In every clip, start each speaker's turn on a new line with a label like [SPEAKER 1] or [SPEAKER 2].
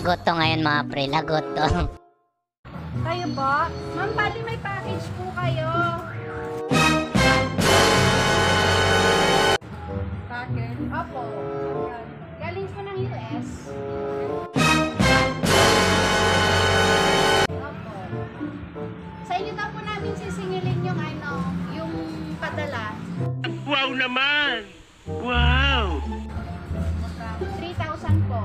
[SPEAKER 1] Lagot to ngayon mga pre, lagot to.
[SPEAKER 2] Kayo po? Ma'am, bali may package po kayo. Package? Opo. Galing po ng US. Opo. Sa inyo daw po namin sisingilin yung yung padala.
[SPEAKER 3] Wow naman! Wow!
[SPEAKER 2] 3,000 po.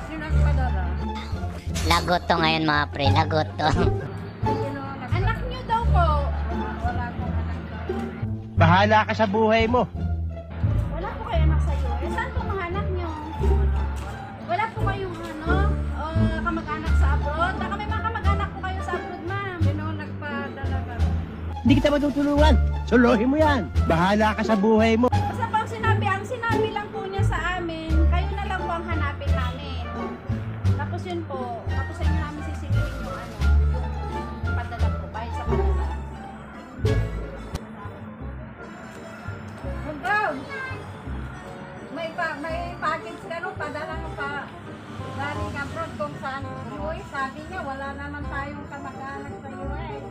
[SPEAKER 2] Sino nagpadala?
[SPEAKER 1] Lagot to ngayon mga pre, lagot to.
[SPEAKER 2] Anak niyo daw po. Wala pong anak daw.
[SPEAKER 3] Bahala ka sa buhay mo.
[SPEAKER 2] Wala po kayo anak sa US. Saan po mga anak niyo? Wala po kayong kamag-anak sa abroad? Baka may mga kamag-anak po kayo sa abroad, ma'am. Sino nagpadala ka?
[SPEAKER 3] Hindi kita matutulungan. Suluhin mo yan. Bahala ka sa buhay mo.
[SPEAKER 2] Basta po ang sinabi lang po niya sa amin, kayo na lang po ang hanapin namin. Tapos yun po, tapos sa inyo namin sisingilin yung padala po, bayad sa padala.
[SPEAKER 4] Hanggang may package ka nung padala mo pa galing abroad kung saan. Uy, sabi niya wala naman tayong kamag-anak sa US.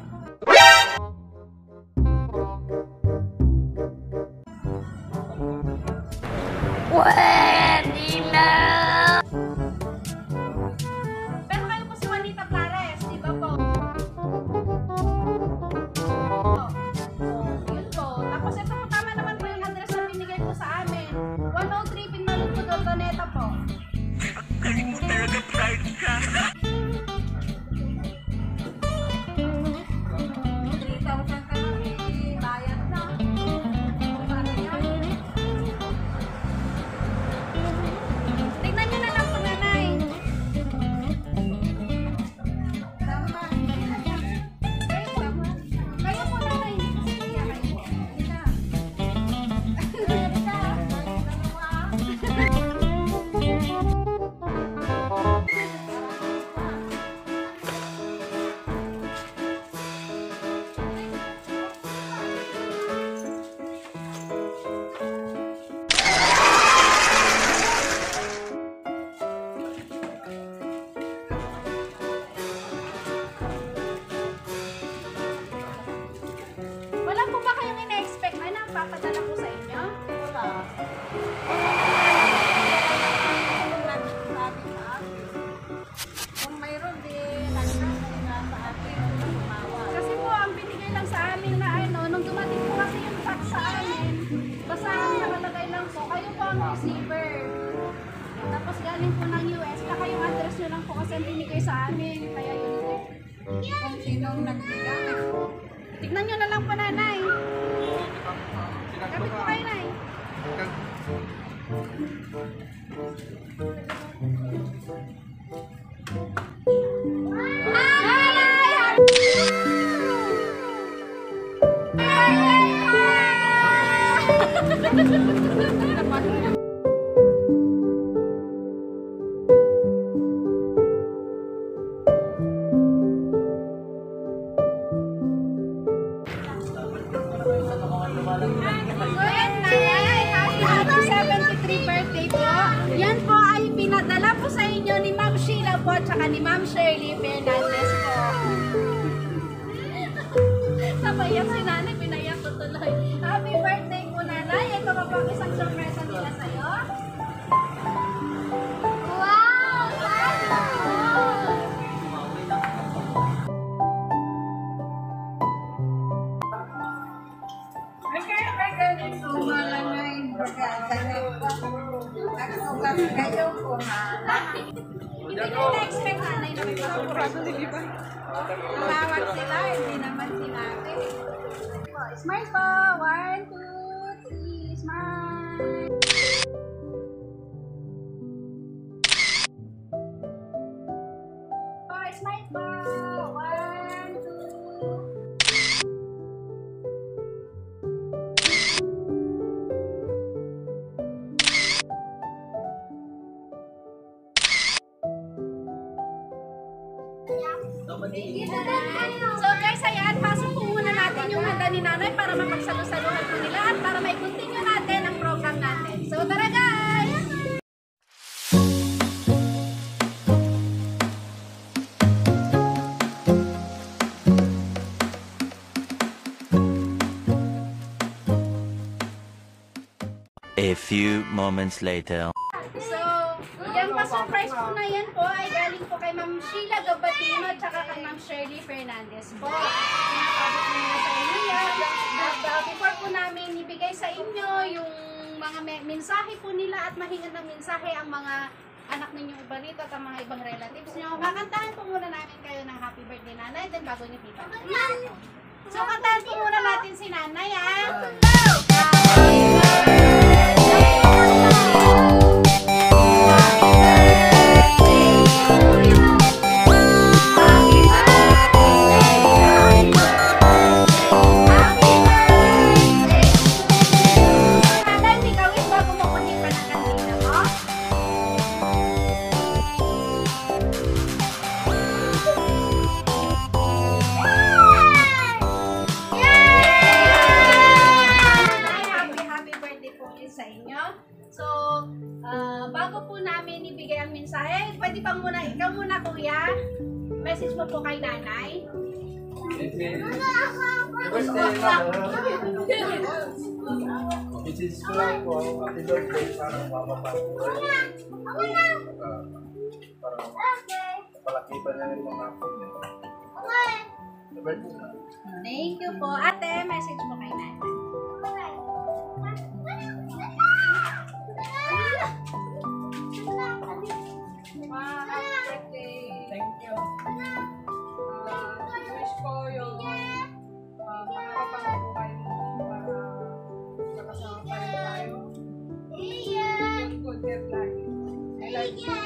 [SPEAKER 1] Pwede na!
[SPEAKER 2] Pero kayo po si Juanita Plares, di ba po? Yun po. Tapos ito po, tama naman po yung address na binigay po sa amin. 103 Pinmalugod, Ordoneta po.
[SPEAKER 3] Galing mo talaga, pride ka.
[SPEAKER 4] 3,000 ka nang bayad na. Para yan.
[SPEAKER 2] Tignan nyo na lang po, nanay.
[SPEAKER 4] Tama.
[SPEAKER 2] Kayo po, nanay. Sige, kayo po. Wala po ba kayong ina-expect na papadala ko sa inyo?
[SPEAKER 4] Wala. Kung mayroon din, nagsasabi nga sa atin, tumawag.
[SPEAKER 2] Kasi po, ang binigay lang sa amin na nung dumating po kasi yung fax sa amin, basta ang nakalagay lang po, kayo po ang receiver. Tapos galing po ng US, saka yung address nyo lang po kasi ang binigay sa amin, kaya yun po.
[SPEAKER 4] Kung sinong nagbigay.
[SPEAKER 2] Tignan nyo na lang po, nanay. Kapit po kayo, nay. Happy 73 birthday po. Yan po ay pinadala po sa inyo ni Ma'am Sheila po at saka ni Ma'am Shirley Fernandez po. Napayak si nanay, pinayak ko tuloy. Happy birthday po, nanay. Ito pa po ang isang sorpresa nila sa'yo. Wow!
[SPEAKER 4] May ganun sumala na yung nagsugat kayo kung
[SPEAKER 2] Hindi ko na-expect nanay na may pasurado.
[SPEAKER 4] tumawag sila, hindi naman sinabi.
[SPEAKER 2] Smile po. 1, 2, 3. Smile. Po, smile po. 1, 2. So guys, ayan, pasok po muna natin yung handa ni nanay para mapagsalusaluhan po nila at para may continue natin ang program natin. So tara guys!
[SPEAKER 5] A few moments later.
[SPEAKER 2] So, yung pa-surprise po na yan po ay galing po kay Ma'am Sheila Gabatino at saka kay Ma'am Shirley Fernandez po. Pinapabot po nila sa inyo yan. Before po namin ibigay sa inyo yung mga mensahe po nila at mahingan ng mensahe ang mga anak ninyong iba rito at ang mga ibang relatives nyo. Kakantahan po muna namin kayo ng happy birthday nanay, then bago niyo pipa. So, kantahan po muna natin si nanay, ha? Nanay, may gawin bago mo kunin pa ng kantina mo? Happy birthday po ulit sa inyo. So, bago po namin ibigay ang mensahe, pwede pa muna, ikaw muna kuya, message mo po kay nanay.
[SPEAKER 6] Message ko lang po, happy birthday para mapapatuloy. Para palakipan na rin mga apo niya. Happy birthday na.
[SPEAKER 2] Thank you po. Ate, message mo kay nanay.
[SPEAKER 4] Happy birthday. Thank you. Wish ko yung makakapangabuhay mo para makasama pa rin tayo. Good health lagi. I like you.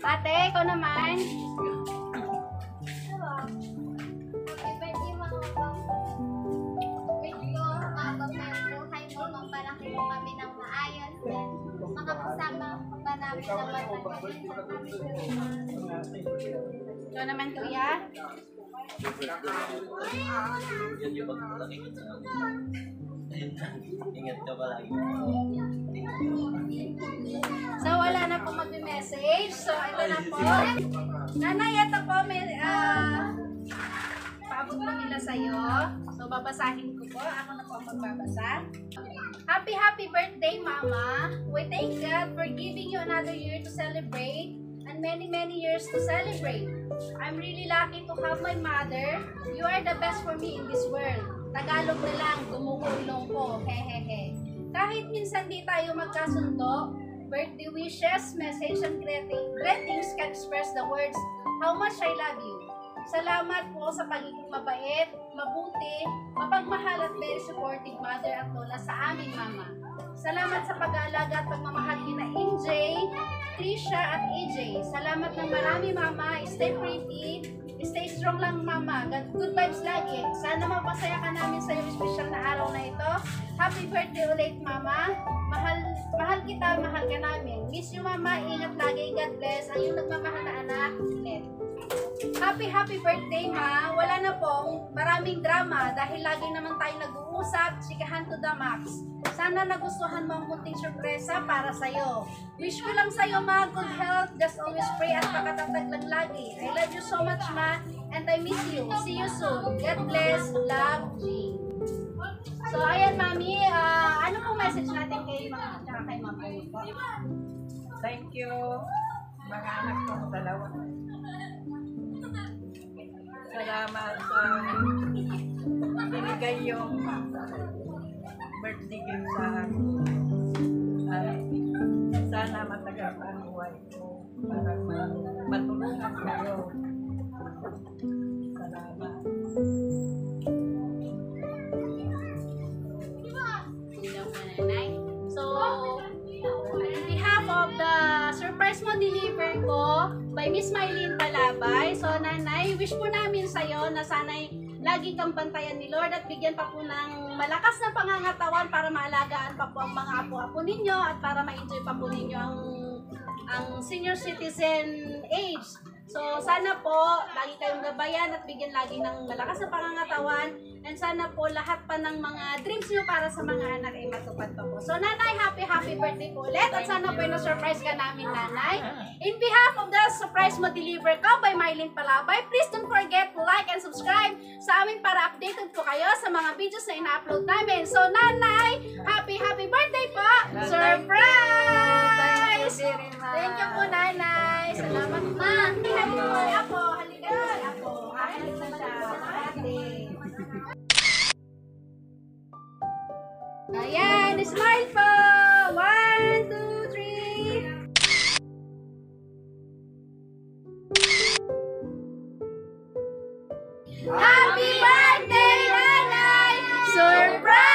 [SPEAKER 2] Ate, ikaw naman. Ikaw naman kuya.
[SPEAKER 5] Ingat ka palagi.
[SPEAKER 2] So, wala na po mag-message. So, ito na po. Nanay, ito po. May, paabot po nila sa'yo. So, babasahin ko po. Ako na po ang magbabasa. Happy birthday, Mama. We thank God for giving you another year to celebrate and many years to celebrate. I'm really lucky to have my mother. You are the best for me in this world. Tagalog na lang, gumugulong ko. Hehehe. Kahit minsan di tayo magkasundo, birthday wishes, message, and greetings can express the words, how much I love you. Salamat po sa pagiging mabait, mabuti, mapagmahal at very supportive mother at lola sa aming mama. Salamat sa pag-aalaga at pagmamahal kina NJ, Trisha at AJ. Salamat ng marami mama, stay pretty, stay strong lang mama, good vibes lagi. Sana mapasaya ka namin sa iyong special na araw na ito. Happy birthday ulit mama. Mahal kita, mahal ka namin. Miss you mama, ingat lagi, God bless. Ang iyong nagmamahal na anak, Ned. Happy birthday ma. Wala na pong maraming drama dahil lagi naman tayo nag-uusap, chikahan to the max. Sana nagustuhan mo ang munting sorpresa para sa'yo. Wish ko lang sa'yo ma, good health, just always pray at pakatatag lang lagi. I love you so much ma, and I miss you. See you soon. God bless. Love, G. So ayan mami, ano pong message natin kay mama at kay mama?
[SPEAKER 4] Thank you, mga anak kong dalawa. Salamat sa binigay yung birthday gift sa akin. Sana matagal pa ang buhay ko para matulungan kayo. Salamat.
[SPEAKER 2] So, on behalf of the surprise mo deliver ko by Miss Mylene Palabay. So, nanay, wish po namin sa'yo na sana'y lagi kang bantayan ni Lord at bigyan pa po ng malakas na pangangatawan para maalagaan pa po ang mga apo-apo ninyo at para ma-enjoy pa po ninyo ang senior citizen age. So, sana po, lagi kayong gabayan at bigyan lagi ng malakas na pangangatawan And sana po lahat pa ng mga dreams nyo para sa mga anak ay matupad pa po. So nanay, happy birthday po ulit. At sana po na-surprise ka namin nanay. In behalf of the surprise mo deliver ka by Mylene Palabay, please don't forget to like and subscribe sa amin para updated po kayo sa mga videos na ina-upload namin. So nanay, happy birthday po! Surprise! Thank you po nanay. Salamat ma. Halika po. Halika po. Halika na siya. Ayan, smile po! 1, 2, 3. Happy birthday, nanay! Surprise!